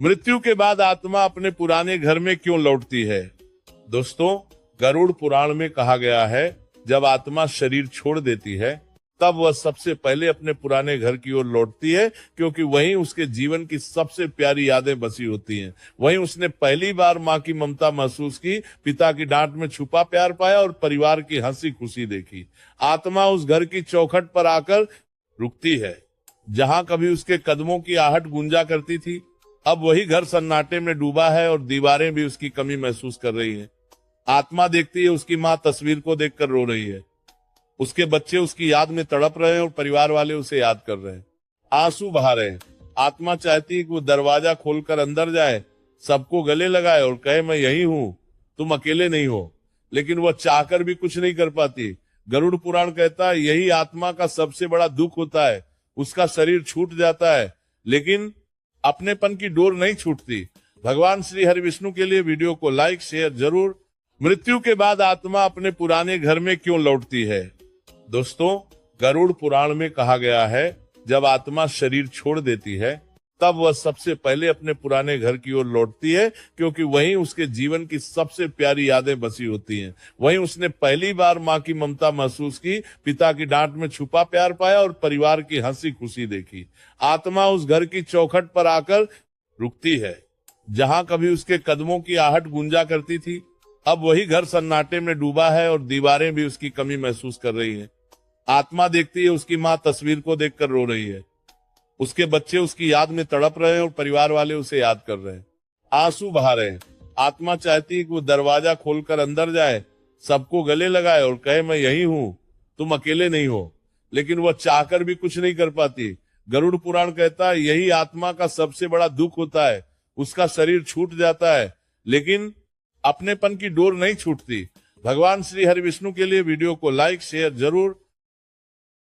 मृत्यु के बाद आत्मा अपने पुराने घर में क्यों लौटती है? दोस्तों, गरुड़ पुराण में कहा गया है, जब आत्मा शरीर छोड़ देती है तब वह सबसे पहले अपने पुराने घर की ओर लौटती है, क्योंकि वहीं उसके जीवन की सबसे प्यारी यादें बसी होती हैं। वहीं उसने पहली बार माँ की ममता महसूस की, पिता की डांट में छुपा प्यार पाया और परिवार की हंसी खुशी देखी। आत्मा उस घर की चौखट पर आकर रुकती है, जहाँ कभी उसके कदमों की आहट गूंजा करती थी। अब वही घर सन्नाटे में डूबा है और दीवारें भी उसकी कमी महसूस कर रही हैं। आत्मा देखती है उसकी माँ तस्वीर को देखकर रो रही है, उसके बच्चे उसकी याद में तड़प रहे हैं और परिवार वाले उसे याद कर रहे हैं, आंसू बहा रहे हैं। आत्मा चाहती है कि वो दरवाजा खोलकर अंदर जाए, सबको गले लगाए और कहे, मैं यही हूँ, तुम अकेले नहीं हो। लेकिन वह चाहकर भी कुछ नहीं कर पाती। गरुड़ पुराण कहता है, यही आत्मा का सबसे बड़ा दुख होता है। उसका शरीर छूट जाता है, लेकिन अपनेपन की डोर नहीं छूटती। भगवान श्री हरि विष्णु के लिए वीडियो को लाइक शेयर जरूर। मृत्यु के बाद आत्मा अपने पुराने घर में क्यों लौटती है? दोस्तों, गरुड़ पुराण में कहा गया है, जब आत्मा शरीर छोड़ देती है तब वह सबसे पहले अपने पुराने घर की ओर लौटती है, क्योंकि वहीं उसके जीवन की सबसे प्यारी यादें बसी होती हैं। वहीं उसने पहली बार माँ की ममता महसूस की, पिता की डांट में छुपा प्यार पाया और परिवार की हंसी खुशी देखी। आत्मा उस घर की चौखट पर आकर रुकती है, जहाँ कभी उसके कदमों की आहट गूंजा करती थी। अब वही घर सन्नाटे में डूबा है और दीवारें भी उसकी कमी महसूस कर रही हैं। आत्मा देखती है उसकी माँ तस्वीर को देखकर रो रही है, उसके बच्चे उसकी याद में तड़प रहे हैं और परिवार वाले उसे याद कर रहे हैं, आंसू बहा रहे हैं। आत्मा चाहती है कि वो दरवाजा खोलकर अंदर जाए, सबको गले लगाए और कहे, मैं यही हूँ, तुम अकेले नहीं हो। लेकिन वह चाहकर भी कुछ नहीं कर पाती। गरुड़ पुराण कहता है, यही आत्मा का सबसे बड़ा दुख होता है। उसका शरीर छूट जाता है, लेकिन अपनेपन की डोर नहीं छूटती। भगवान श्री हरि विष्णु के लिए वीडियो को लाइक शेयर जरूर